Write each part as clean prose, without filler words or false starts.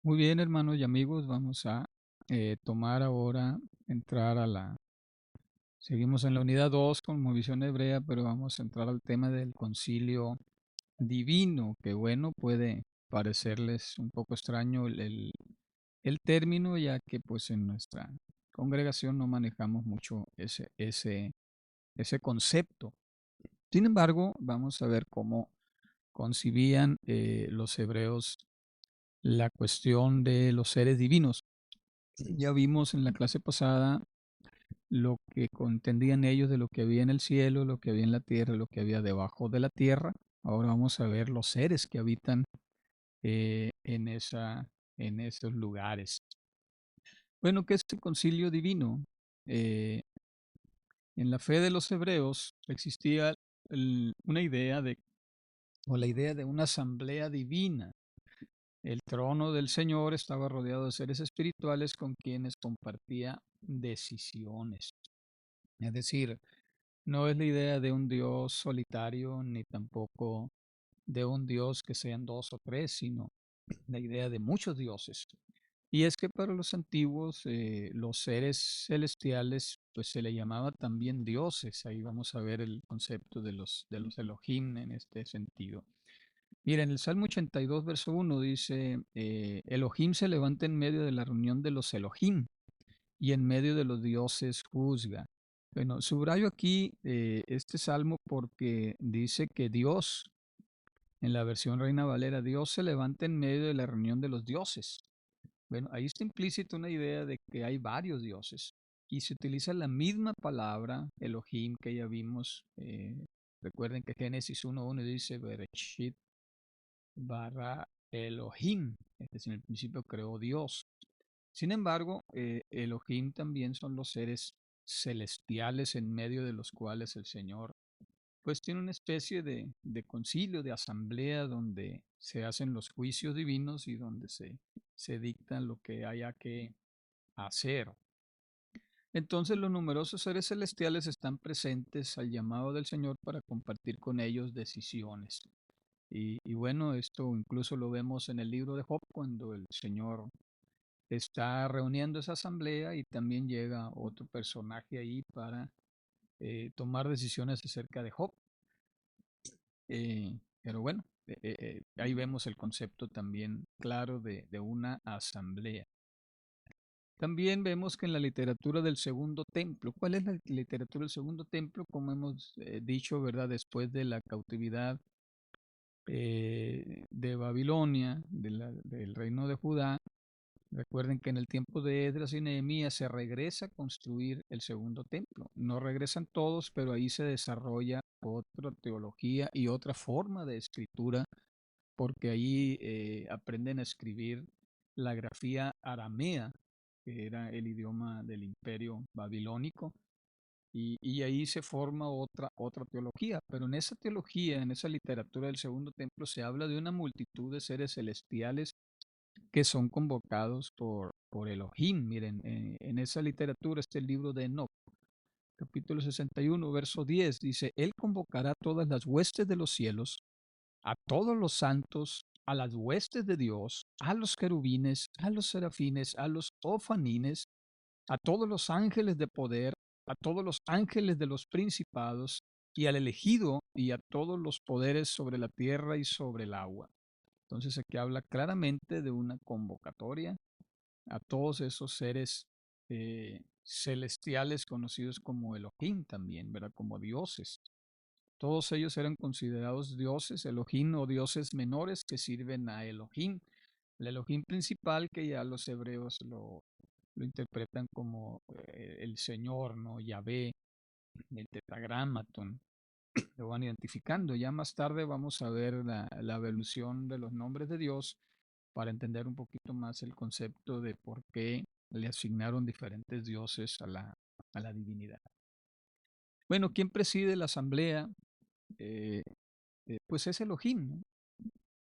Muy bien, hermanos y amigos, vamos a tomar ahora, entrar a la... Seguimos en la unidad 2 con Movisión Hebrea, pero vamos a entrar al tema del concilio divino, que bueno, puede parecerles un poco extraño el término, ya que pues en nuestra congregación no manejamos mucho ese concepto. Sin embargo, vamos a ver cómo concibían los hebreos la cuestión de los seres divinos. Ya vimos en la clase pasada lo que contendían ellos de lo que había en el cielo, lo que había en la tierra, lo que había debajo de la tierra. Ahora vamos a ver los seres que habitan en esos lugares. Bueno, ¿qué es el concilio divino? Eh, en la fe de los hebreos existía una idea o la idea de una asamblea divina. El trono del Señor estaba rodeado de seres espirituales con quienes compartía decisiones. Es decir, no es la idea de un Dios solitario, ni tampoco de un Dios que sean dos o tres, sino la idea de muchos dioses. Y es que para los antiguos, los seres celestiales, pues se le llamaba también dioses. Ahí vamos a ver el concepto de los Elohim en este sentido. Miren, el Salmo 82, verso 1 dice, Elohim se levanta en medio de la reunión de los Elohim y en medio de los dioses juzga. Bueno, subrayo aquí este salmo porque dice que Dios, en la versión Reina Valera, Dios se levanta en medio de la reunión de los dioses. Bueno, ahí está implícita una idea de que hay varios dioses y se utiliza la misma palabra Elohim que ya vimos. Recuerden que Génesis 1.1 dice Bereshit bara Elohim, es decir, en el principio creó Dios. Sin embargo, Elohim también son los seres celestiales en medio de los cuales el Señor pues tiene una especie de concilio, de asamblea donde se hacen los juicios divinos y donde se dictan lo que haya que hacer. Entonces los numerosos seres celestiales están presentes al llamado del Señor para compartir con ellos decisiones. Y bueno, esto incluso lo vemos en el libro de Job cuando el Señor está reuniendo esa asamblea y también llega otro personaje ahí para tomar decisiones acerca de Job. Pero bueno, ahí vemos el concepto también claro de una asamblea. También vemos que en la literatura del Segundo Templo, ¿cuál es la literatura del Segundo Templo? Como hemos dicho, ¿verdad? Después de la cautividad de Babilonia, del reino de Judá. Recuerden que en el tiempo de Esdras y Nehemías se regresa a construir el segundo templo. No regresan todos, pero ahí se desarrolla otra teología y otra forma de escritura, porque ahí aprenden a escribir la grafía aramea, que era el idioma del imperio babilónico, y ahí se forma otra teología. Pero en esa teología, en esa literatura del segundo templo, se habla de una multitud de seres celestiales que son convocados por Elohim. Miren, en esa literatura está el libro de Enoch, capítulo 61, verso 10. Dice, Él convocará a todas las huestes de los cielos, a todos los santos, a las huestes de Dios, a los querubines, a los serafines, a los ofanines, a todos los ángeles de poder, a todos los ángeles de los principados, y al elegido y a todos los poderes sobre la tierra y sobre el agua. Entonces aquí habla claramente de una convocatoria a todos esos seres celestiales conocidos como Elohim también, ¿verdad? Como dioses. Todos ellos eran considerados dioses, Elohim o dioses menores que sirven a Elohim. El Elohim principal que ya los hebreos lo interpretan como el Señor, ¿no? Yahvé, el tetragramaton, lo van identificando. Ya más tarde vamos a ver la evolución de los nombres de Dios para entender un poquito más el concepto de por qué le asignaron diferentes dioses a la divinidad. Bueno, ¿quién preside la asamblea? Eh, pues es Elohim, ¿no?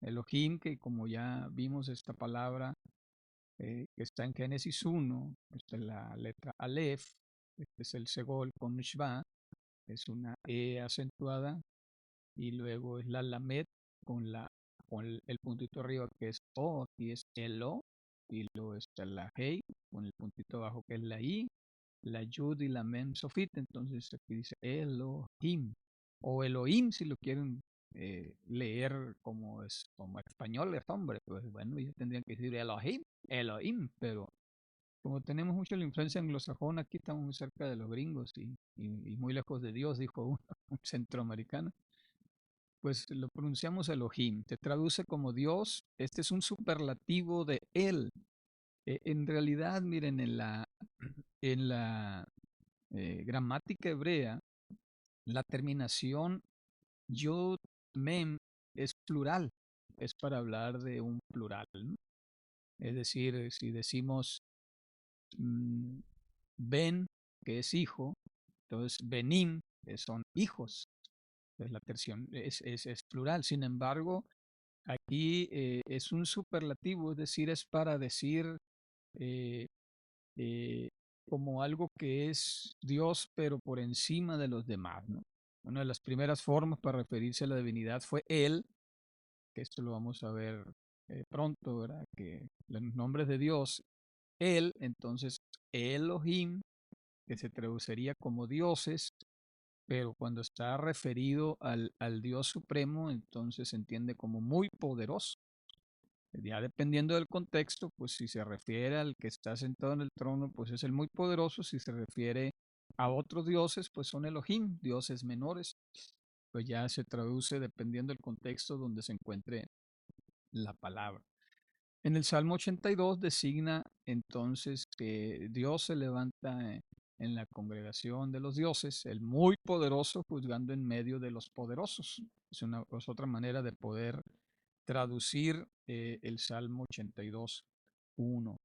Elohim, que como ya vimos esta palabra que está en Génesis 1, esta es la letra Aleph, este es el Segol con Shva, es una E acentuada, y luego es la Lamed con el puntito arriba que es O, y es Elo, y luego está la Hey, con el puntito abajo que es la I, la Yud y la Mem Sofit. Entonces aquí dice Elohim, o Elohim si lo quieren leer como es como español es hombre, pues bueno, ya tendrían que decir Elohim, Elohim, pero como tenemos mucho la influencia anglosajona, aquí estamos muy cerca de los gringos y muy lejos de Dios, dijo uno, un centroamericano, pues lo pronunciamos Elohim. Se traduce como Dios. Este es un superlativo de Él. En realidad, miren, en la gramática hebrea, la terminación Yod Mem es plural. Es para hablar de un plural, ¿no? Es decir, si decimos mm, Ben, que es hijo, entonces Benim, que son hijos. Es la terción, es plural. Sin embargo, aquí es un superlativo, es decir, es para decir eh, eh, como algo que es Dios, pero por encima de los demás, ¿no? Una de las primeras formas para referirse a la divinidad fue Él, que esto lo vamos a ver pronto, ¿verdad? Que los nombres de Dios, Él, entonces Elohim, que se traduciría como dioses, pero cuando está referido al Dios Supremo, entonces se entiende como muy poderoso. Ya dependiendo del contexto, pues si se refiere al que está sentado en el trono, pues es el muy poderoso. Si se refiere a otros dioses, pues son Elohim, dioses menores. Pues ya se traduce dependiendo del contexto donde se encuentre la palabra. En el Salmo 82 designa entonces que Dios se levanta en la congregación de los dioses, el muy poderoso juzgando en medio de los poderosos. Es otra manera de poder traducir el Salmo 82:1.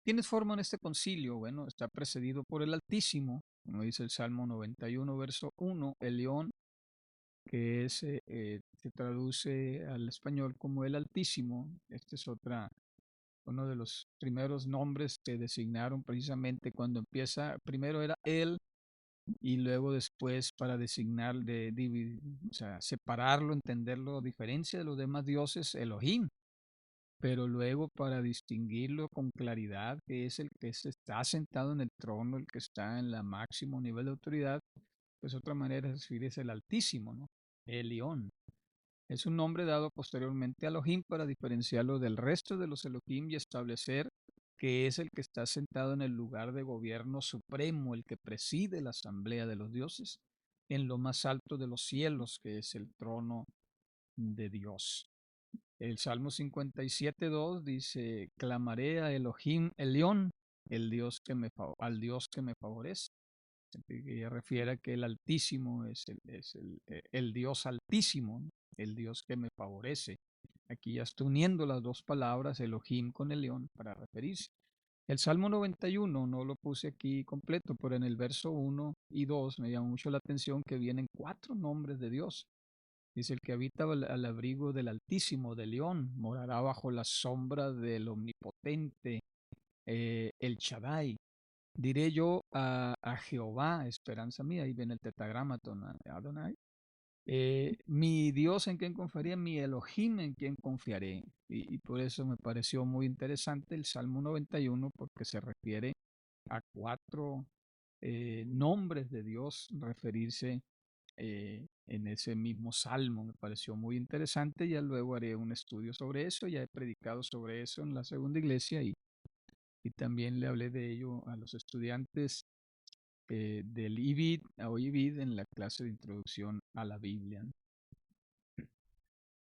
¿Quiénes forman este concilio? Bueno, está precedido por el Altísimo, como dice el Salmo 91, verso 1, el león, que se traduce al español como el Altísimo. Este es uno de los primeros nombres que designaron precisamente cuando empieza, primero era él y luego después para designar, o sea, separarlo, entenderlo, a diferencia de los demás dioses, Elohim, pero luego para distinguirlo con claridad, que es el que está sentado en el trono, el que está en la máximo nivel de autoridad, pues otra manera de decir es el Altísimo, ¿no? Elión. Es un nombre dado posteriormente a Elohim para diferenciarlo del resto de los Elohim y establecer que es el que está sentado en el lugar de gobierno supremo, el que preside la asamblea de los dioses, en lo más alto de los cielos, que es el trono de Dios. El Salmo 57:2 dice, clamaré a Elohim Elión, al Dios que me favorece. Que ella refiere a que el Altísimo es el Dios Altísimo, ¿no? El Dios que me favorece. Aquí ya está uniendo las dos palabras, Elohim con el león, para referirse. El Salmo 91 no lo puse aquí completo, pero en el verso 1 y 2 me llama mucho la atención que vienen 4 nombres de Dios. Dice, el que habita al abrigo del Altísimo, del León, morará bajo la sombra del Omnipotente, el Shaddai. Diré yo a Jehová, esperanza mía, ahí viene el tetragramaton, Adonai. Mi Dios en quien confiaré, mi Elohim en quien confiaré. Y por eso me pareció muy interesante el Salmo 91, porque se refiere a 4 nombres de Dios, referirse en ese mismo salmo. Me pareció muy interesante. Ya luego haré un estudio sobre eso. Ya he predicado sobre eso en la segunda iglesia y también le hablé de ello a los estudiantes del IBID, a IBID en la clase de introducción a la Biblia.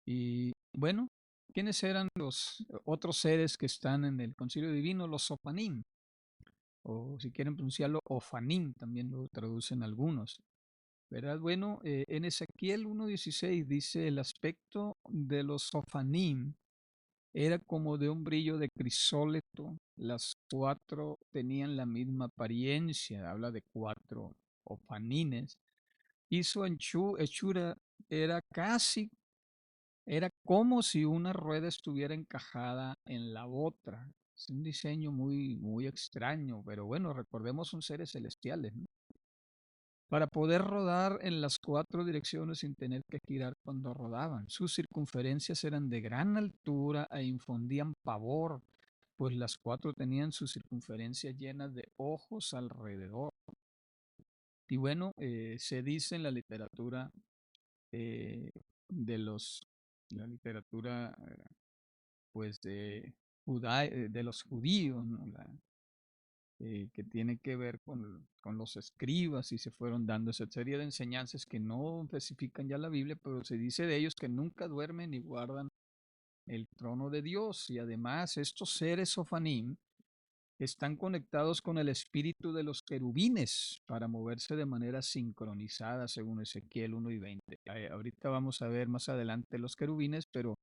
Y bueno, ¿quiénes eran los otros seres que están en el concilio divino? Los Sopanim, o si quieren pronunciarlo, Ofanim, también lo traducen algunos. ¿Verdad? Bueno, en Ezequiel 1:16 dice, el aspecto de los Sofanim era como de un brillo de crisólito. Las 4 tenían la misma apariencia. Habla de 4 ofanines. Y su hechura era era como si una rueda estuviera encajada en la otra. Es un diseño muy, muy extraño, pero bueno, recordemos son seres celestiales, ¿no? para poder rodar en las cuatro direcciones sin tener que girar cuando rodaban. Sus circunferencias eran de gran altura e infundían pavor, pues las cuatro tenían sus circunferencias llenas de ojos alrededor. Y bueno, se dice en la literatura eh, de la literatura pues de los judíos, ¿no? Que tiene que ver con los escribas y se fueron dando esa serie de enseñanzas que no especifican ya la Biblia, pero se dice de ellos que nunca duermen ni guardan el trono de Dios. Y además estos seres sofanim están conectados con el espíritu de los querubines para moverse de manera sincronizada, según Ezequiel 1:20. Ahorita vamos a ver más adelante los querubines, pero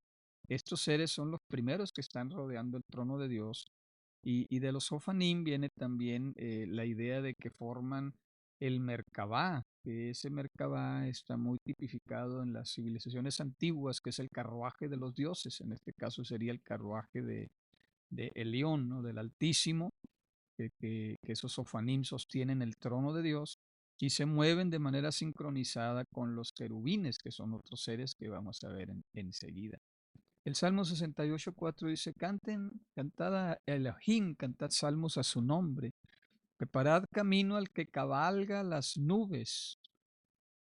estos seres son los primeros que están rodeando el trono de Dios. Y de los Sofanim viene también la idea de que forman el Merkabah, que ese Merkabah está muy tipificado en las civilizaciones antiguas, que es el carruaje de los dioses. En este caso sería el carruaje de Elión, ¿no? Del Altísimo, que esos Sofanim sostienen el trono de Dios y se mueven de manera sincronizada con los querubines, que son otros seres que vamos a ver enseguida. El Salmo 68:4 dice, cantad a Elohim, cantad salmos a su nombre, preparad camino al que cabalga las nubes,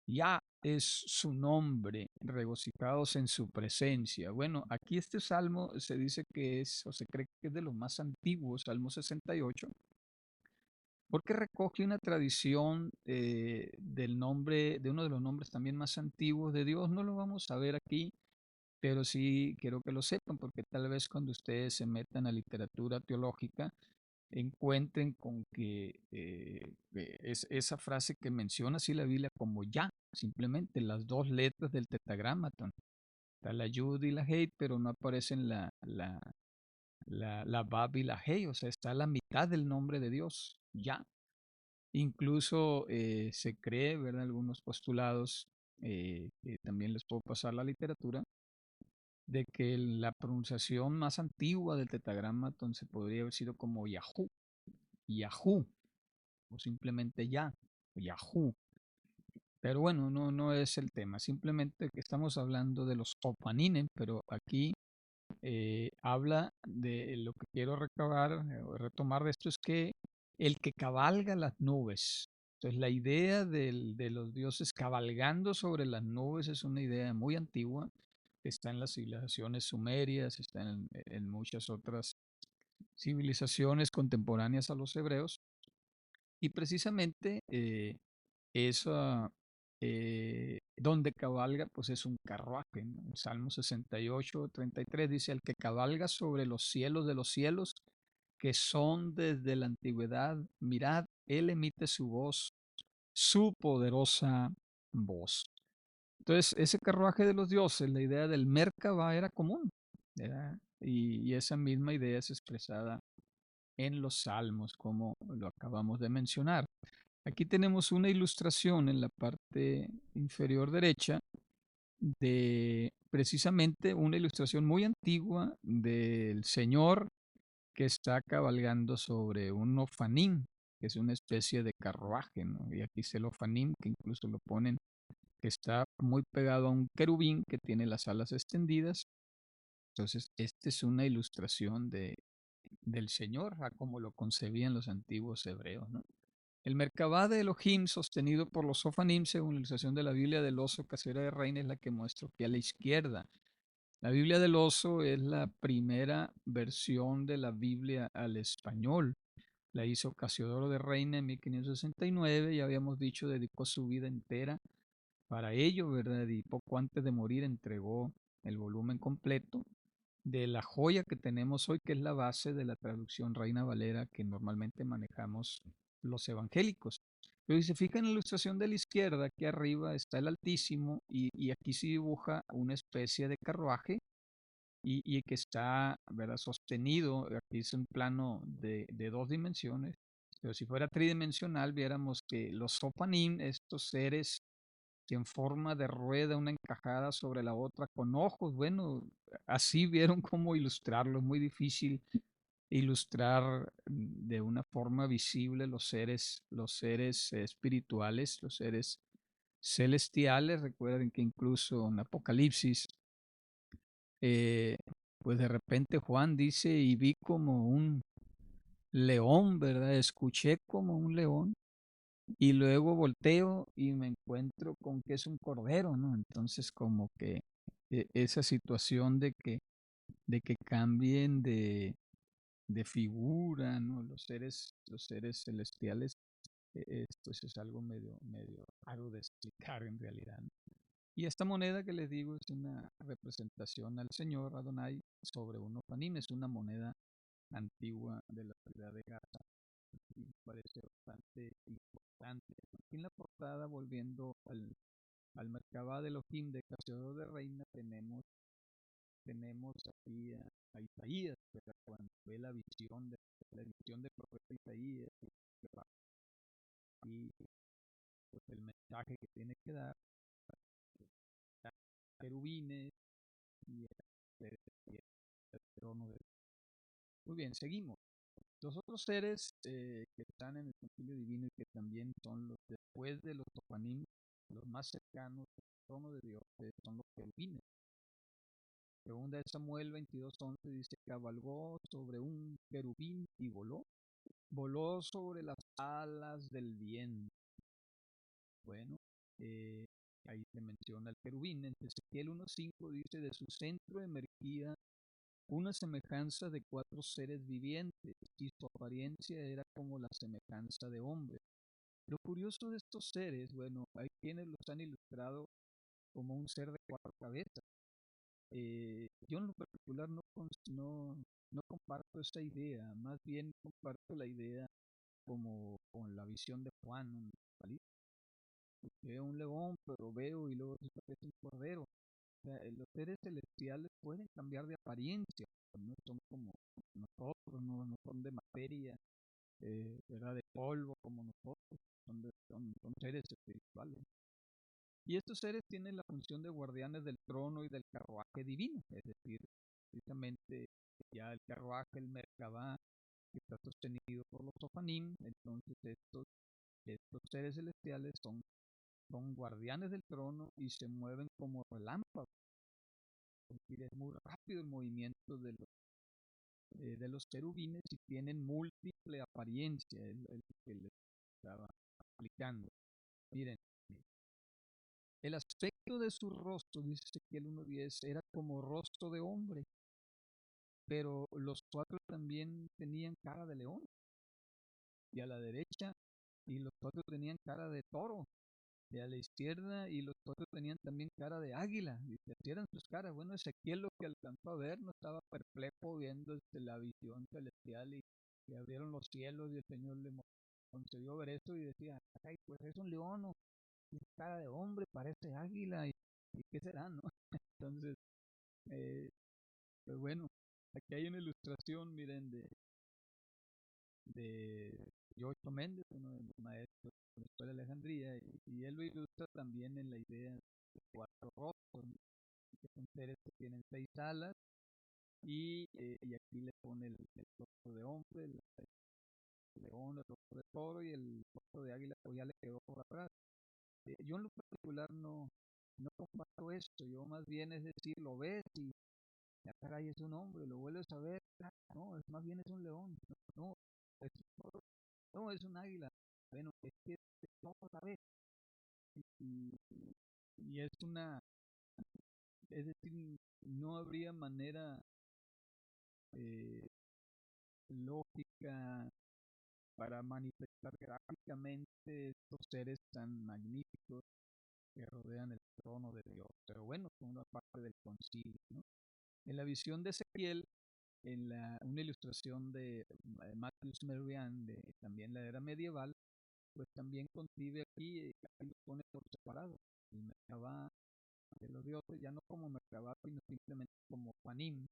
ya es su nombre, regocijados en su presencia. Bueno, aquí este salmo se dice que es, o se cree que es de los más antiguos, Salmo 68, porque recoge una tradición del nombre, de uno de los nombres también más antiguos de Dios. No lo vamos a ver aquí, pero sí quiero que lo sepan, porque tal vez cuando ustedes se metan a literatura teológica, encuentren con que es esa frase que menciona así la Biblia como ya, simplemente las dos letras del tetragramaton. Está la Yud y la Hei, pero no aparecen la Bab y la Hei, o sea, está a la mitad del nombre de Dios, ya. Incluso se cree, ¿verdad? Algunos postulados, que también les puedo pasar la literatura, de que la pronunciación más antigua del tetragramatón se podría haber sido como Yahoo, Yahoo, o simplemente ya, Yahoo. Pero bueno, no es el tema, simplemente que estamos hablando de los Opaninen, pero aquí habla de lo que quiero recabar, o retomar de esto es que el que cabalga las nubes. Entonces la idea de los dioses cabalgando sobre las nubes es una idea muy antigua, está en las civilizaciones sumerias, está en muchas otras civilizaciones contemporáneas a los hebreos, y precisamente esa, donde cabalga, pues es un carruaje, ¿no? El Salmo 68:33 dice, el que cabalga sobre los cielos de los cielos, que son desde la antigüedad, mirad, él emite su voz, su poderosa voz. Entonces, ese carruaje de los dioses, la idea del Merkabah era común, ¿verdad? Y esa misma idea es expresada en los salmos, como lo acabamos de mencionar. Aquí tenemos una ilustración en la parte inferior derecha de precisamente una ilustración muy antigua del Señor que está cabalgando sobre un ofanim, que es una especie de carruaje, ¿no? Y aquí es el ofanim, que incluso lo ponen, que está muy pegado a un querubín que tiene las alas extendidas. Entonces, esta es una ilustración del Señor, a como lo concebían los antiguos hebreos, ¿no? El Merkabah de Elohim, sostenido por los Sofanim, según la ilustración de la Biblia del oso casera de reina, es la que muestro aquí a la izquierda. La Biblia del oso es la primera versión de la Biblia al español. La hizo Casiodoro de Reina en 1569 y habíamos dicho dedicó su vida entera para ello, ¿verdad? Y poco antes de morir entregó el volumen completo de la joya que tenemos hoy, que es la base de la traducción Reina Valera que normalmente manejamos los evangélicos. Pero si se fijan en la ilustración de la izquierda, aquí arriba está el Altísimo y aquí se dibuja una especie de carruaje y que está, ¿verdad? Sostenido. Aquí es un plano de dos dimensiones, pero si fuera tridimensional, viéramos que los sopanim, estos seres que en forma de rueda, una encajada sobre la otra, con ojos, bueno, así vieron cómo ilustrarlo, es muy difícil ilustrar de una forma visible los seres espirituales, los seres celestiales. Recuerden que incluso en Apocalipsis, eh, pues de repente Juan dice, y vi como un león, ¿verdad? Escuché como un león y luego volteo y me encuentro con que es un cordero, ¿no? Entonces como que esa situación de que cambien de figura, ¿no? Los seres celestiales, pues es algo medio raro de explicar en realidad, ¿no? Y esta moneda que les digo es una representación al Señor Adonai sobre un ofanim, es una moneda antigua de la ciudad de Gaza y me parece bastante importante. Aquí en la portada, volviendo al Merkabah de Elohim de Cazador de Reina, tenemos aquí a Isaías, ¿verdad? Cuando ve la visión del profeta Isaías y pues, el mensaje que tiene que dar, querubines y el trono de... Muy bien, seguimos. Los otros seres que están en el concilio divino y que también son los después de los topanim, los más cercanos al trono de Dios, son los querubines. Segunda de Samuel 22:11 dice, cabalgó sobre un querubín y voló. Voló sobre las alas del viento. Bueno, eh, ahí se menciona el querubín. En Ezequiel 1:5 dice, de su centro emergía una semejanza de cuatro seres vivientes, y su apariencia era como la semejanza de hombre. Lo curioso de estos seres, bueno, hay quienes los han ilustrado como un ser de cuatro cabezas. Yo en lo particular no comparto esa idea, más bien comparto la idea como con la visión de Juan, ¿no? Veo un león, pero veo y luego resulta que es un cordero. O sea, los seres celestiales pueden cambiar de apariencia, no son como nosotros, no son de materia, ¿verdad? De polvo como nosotros, son seres espirituales. Y estos seres tienen la función de guardianes del trono y del carruaje divino, es decir, precisamente ya el carruaje, el Merkabah, que está sostenido por los Sofanim, entonces estos seres celestiales son guardianes del trono y se mueven como relámpagos. Es decir, es muy rápido el movimiento de los querubines y tienen múltiple apariencia, el que les estaba explicando. Miren, el aspecto de su rostro, dice Ezequiel 1:10, era como rostro de hombre, pero los cuatro también tenían cara de león, y a la derecha, y los cuatro tenían cara de toro, y a la izquierda, y los cuatro tenían también cara de águila, y se eran sus caras. Bueno, Ezequiel lo que alcanzó a ver, no estaba perplejo viendo la visión celestial y abrieron los cielos y el Señor le concedió ver eso y decía, ay, pues es un león, ¿no? Tiene cara de hombre, parece águila, y qué será, ¿no? Entonces, eh, pues bueno, aquí hay una ilustración, miren, de Giorgio Méndez, uno de los maestros de la Escuela de Alejandría, y él lo ilustra también en la idea de cuatro rostros, ¿no? Que son seres que tienen seis alas, y aquí le pone el rostro de hombre, el león, el rostro de toro y el rostro de águila, pues ya le quedó por atrás. Yo en lo particular no comparto esto, yo más bien es decir, lo ves y ya caray es un hombre, lo vuelves a ver, no, es más bien es un león, no, es un toro, no, es un águila. Bueno, es que todo a la vez. Y, y es decir, no habría manera eh, lógica para manifestar gráficamente estos seres tan magníficos que rodean el trono de Dios. Pero bueno, son una parte del concilio, ¿no? En la visión de Ezequiel, una ilustración de Matthews Merian, de también la era medieval, pues también concibe aquí lo pone por separado. El Merkabah de los dioses, ya no como Merkabah, sino simplemente como Panim,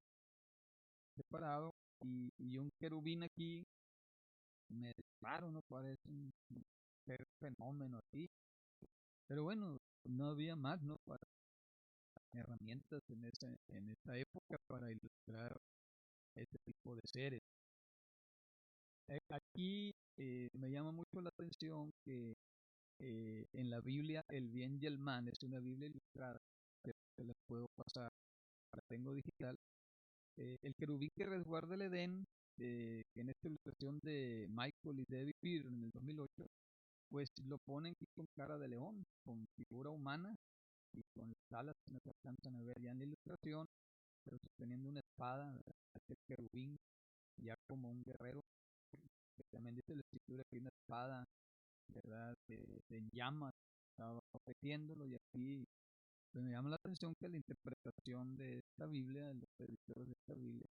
separado, y un querubín aquí, claro, no parece un fenómeno así, pero bueno, no había más, ¿no? Para herramientas en esa época para ilustrar ese tipo de seres. Aquí me llama mucho la atención que en la Biblia el bien y el mal es una Biblia ilustrada que se las puedo pasar, la tengo digital. El querubín que resguarda el Edén, en esta ilustración de Michael y David Peter en el 2008, pues lo ponen aquí con cara de león, con figura humana y con las alas que no se alcanzan a ver ya en la ilustración, pero sosteniendo una espada, el querubín ya como un guerrero, que también dice la escritura que hay una espada, ¿verdad? De llamas, estaba protegiéndolo y aquí pues, me llama la atención que la interpretación de esta Biblia, de los editores de esta Biblia,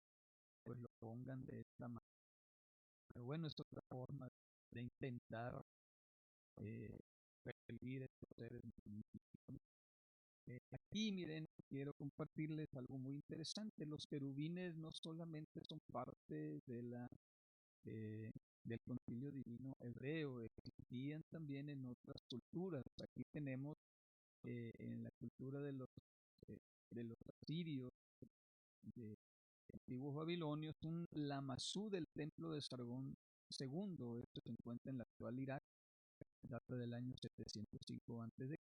pues lo pongan de esta manera. Pero bueno, es otra forma de intentar eh, perseguir estos seres magníficos. Aquí, miren, quiero compartirles algo muy interesante. Los querubines no solamente son parte de eh, del concilio divino hebreo, existían también en otras culturas. Aquí tenemos en la cultura eh, de los asirios, de antiguos babilonios, un Lamazú del templo de Sargón II. Esto se encuentra en la actual Irak, data del año 705 a.C.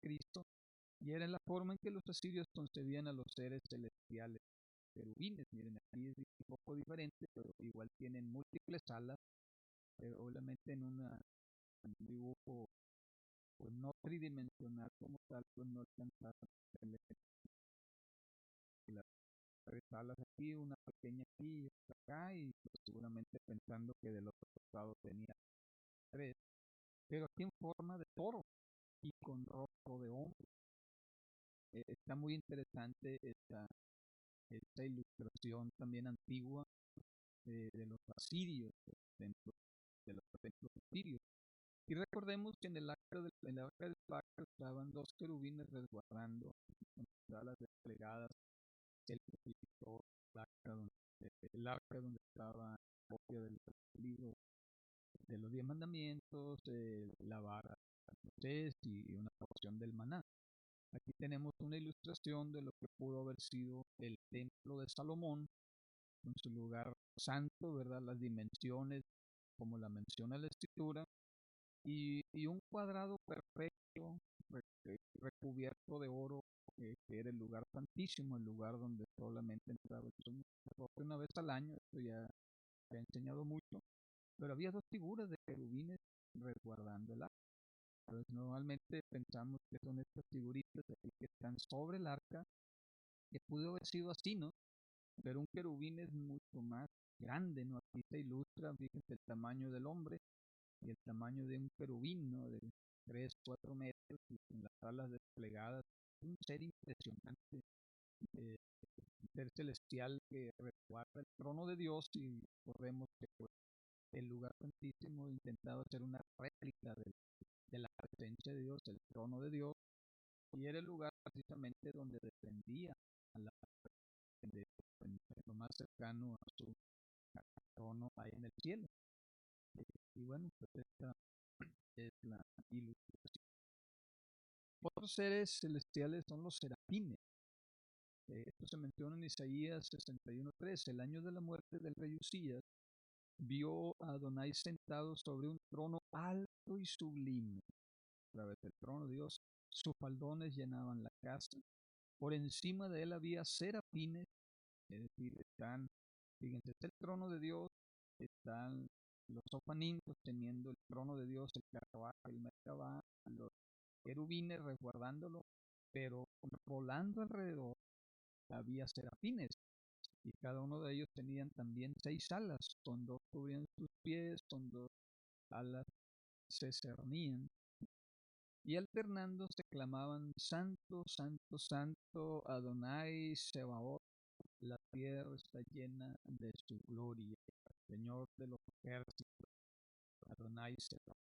Y era la forma en que los asirios concebían a los seres celestiales querubines. Miren, aquí es un poco diferente, pero igual tienen múltiples alas, pero obviamente en un dibujo pues no tridimensional como tal, pues no alcanzar las tres alas aquí, una pequeña aquí y otra acá, y pues, seguramente pensando que del otro lado tenía tres, pero aquí en forma de toro y con rostro de hombre. Está muy interesante esta ilustración también antigua de los asirios, de los templos asirios. Y recordemos que en el arca del pacto estaban dos querubines resguardando con sus alas desplegadas el crucifijo, el arca donde estaba la copia del libro de los 10 mandamientos, la vara de Moisés y una porción del maná. Aquí tenemos una ilustración de lo que pudo haber sido el templo de Salomón, en su lugar santo, ¿verdad? Las dimensiones, como la menciona la escritura, y un cuadrado perfecto, recubierto de oro, que era el lugar santísimo, el lugar donde solamente entraba el Señor. Una vez al año, esto ya se ha enseñado mucho, pero había dos figuras de querubines resguardando el arca. Entonces, normalmente pensamos que son estas figuritas aquí que están sobre el arca, que pudo haber sido así, ¿no? Pero un querubín es mucho más grande, ¿no? Aquí se ilustra, fíjense, el tamaño del hombre y el tamaño de un querubín, ¿no? De 3 4 metros y con las alas desplegadas. Un ser impresionante, eh, un ser celestial que resguarda el trono de Dios y recordemos que pues, el lugar santísimo intentaba hacer una réplica de la presencia de Dios, el trono de Dios, y era el lugar precisamente donde descendía a la de, en lo más cercano a su trono ahí en el cielo. Y bueno, pues esta es la ilustración. Otros seres celestiales son los serafines. Esto se menciona en Isaías 61:3. El año de la muerte del rey Usías vio a Adonai sentado sobre un trono alto y sublime. A través del trono de Dios, sus faldones llenaban la casa. Por encima de él había serafines, es decir, fíjense, está el trono de Dios, están los sofanín teniendo el trono de Dios, el carabá, el merkabá, los querubines resguardándolo, pero volando alrededor había serafines y cada uno de ellos tenían también 6 alas, con dos cubrían sus pies, con dos alas se cernían y alternando se clamaban Santo, Santo, Santo, Adonai Sebaot, la tierra está llena de su gloria, Señor de los ejércitos, Adonai Sebaot.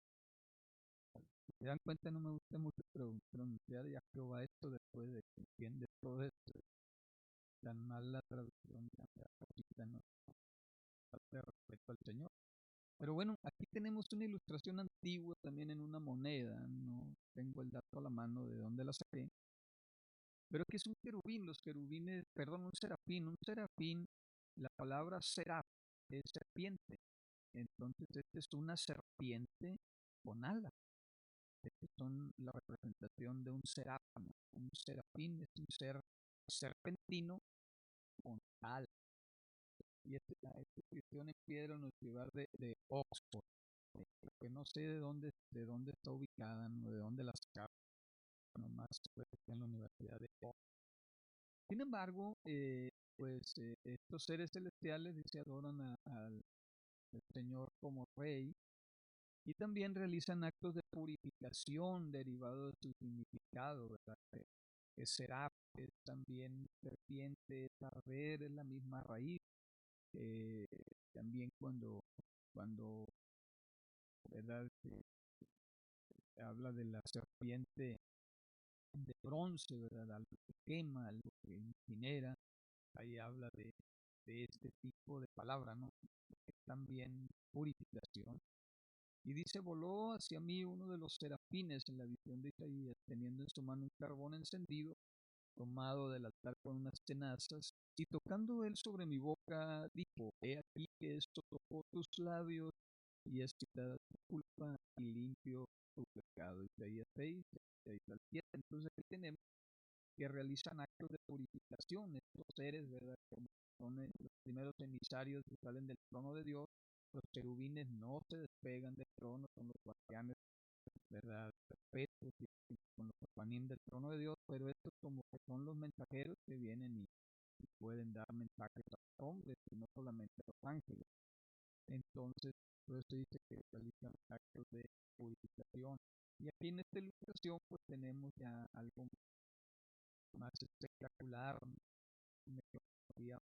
¿Se dan cuenta? No me gusta mucho pronunciar ya Jehová esto después de que entiende todo esto, tan mal la traducción, tan poquita, no falta respeto al Señor. Pero bueno, aquí tenemos una ilustración antigua también en una moneda, no tengo el dato a la mano de dónde la saqué, pero que es un querubín, los querubines, perdón, un serafín, la palabra seraf es serpiente, Entonces, esta es una serpiente con alas. Estas son la representación de un seráfano. Un serafín es un ser serpentino con alas. Y esta inscripción en piedra en la ciudad de Oxford, que no sé de dónde está ubicada, ¿no? De dónde la sacaron, nomás fue en la Universidad de Oxford. Sin embargo, estos seres celestiales dice adoran al Señor como Rey y también realizan actos de purificación derivados de su significado, ¿verdad? Que será es también serpiente, saber es la misma raíz. eh, También cuando ¿verdad? Habla de la serpiente de bronce, ¿verdad? Algo que quema, algo que incinera, ahí habla de este tipo de palabra, ¿no? También purificación. Y dice, voló hacia mí uno de los serafines en la visión de Isaías, teniendo en su mano un carbón encendido, tomado del altar con unas tenazas, y tocando él sobre mi boca, dijo, he aquí que esto tocó tus labios, y es quitada tu culpa, y limpio tu pecado. Isaías 6, 6 al 7. Entonces aquí tenemos que realizan actos de purificación, estos seres, ¿verdad? Como son los primeros emisarios que salen del trono de Dios, los querubines no se despegan del trono, son los guardianes, ¿verdad? Perpetuos y con los panim del trono de Dios, pero estos como que son los mensajeros que vienen y pueden dar mensajes a los hombres, y no solamente a los ángeles. Entonces, por eso dice que realizan actos de purificación. Y aquí en esta ilustración, pues tenemos ya algo más espectacular, una filosofía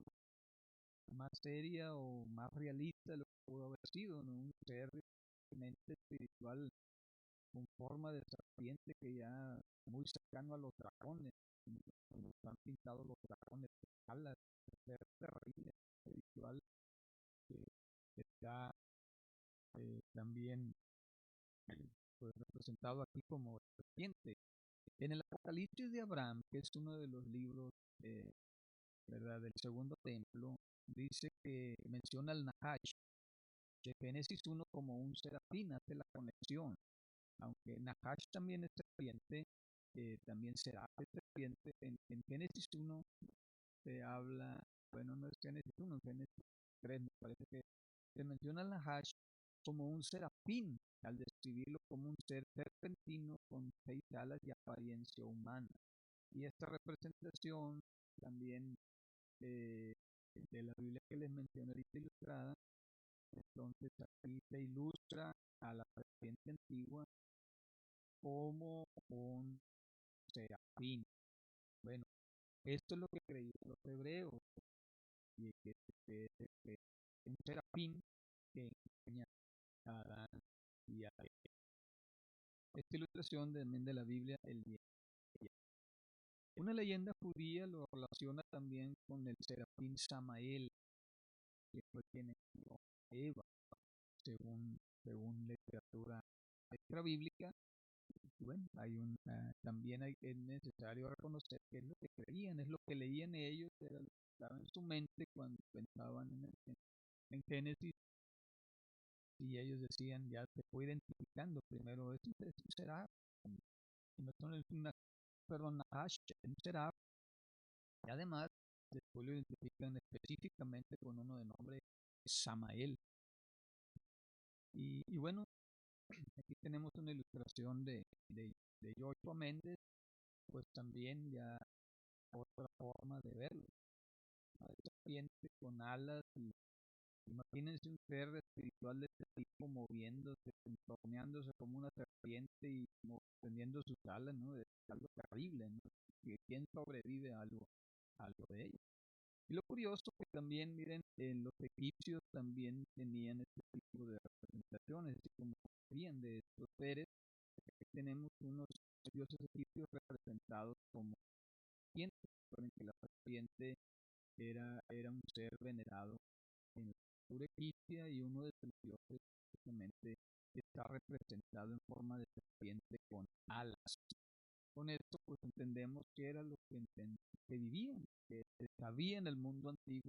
más seria o más realista de lo que pudo haber sido, ¿no? Un ser realmente espiritual con forma de serpiente que ya muy cercano a los dragones, como han pintado los dragones de alas, ser terrible, espiritual, que está también pues, representado aquí como serpiente. En el Apocalipsis de Abraham, que es uno de los libros eh, ¿verdad? Del segundo templo, dice que menciona al Nahash de Génesis 1 como un serafín, hace la conexión. Aunque Nahash también es serpiente, también será serpiente. En Génesis 1 se habla, bueno, no es Génesis 1, Génesis 3, me parece que se menciona al Nahash como un serafín, al describirlo como un ser serpentino con 6 alas y apariencia humana. Y esta representación también eh, de la Biblia que les mencioné ahorita ilustrada, entonces aquí se ilustra a la serpiente antigua como un serafín. Bueno, esto es lo que creían los hebreos, y que un serafín que enseña a Adán y a Eva. Esta ilustración también de la Biblia, el día. Una leyenda judía lo relaciona también con el serafín Samael, que fue quien enseñó a Eva, según literatura extra bíblica. Bueno, también es necesario reconocer que es lo que creían, es lo que leían ellos, era lo que estaba en su mente cuando pensaban en Génesis, y ellos decían, ya se fue identificando primero, es un será, no es una, perdón, Nahash, es un será, y además después lo identifican específicamente con uno de nombre Samael. Y bueno, aquí tenemos una ilustración de Joshua Méndez, pues también ya otra forma de verlo. Una serpiente con alas, y imagínense un ser espiritual de este tipo moviéndose, contorneándose como una serpiente y como extendiendo sus alas, ¿no? Es algo terrible, ¿no? ¿Quién sobrevive a algo de ello? Y lo curioso que también, miren, los egipcios también tenían este tipo de representaciones, así como sabían de estos seres. Aquí tenemos unos dioses egipcios representados como serpientes. Recuerden que la serpiente era un ser venerado en la cultura egipcia, y uno de sus dioses justamente está representado en forma de serpiente con alas. Con esto pues entendemos que era lo que vivían, que se sabía en el mundo antiguo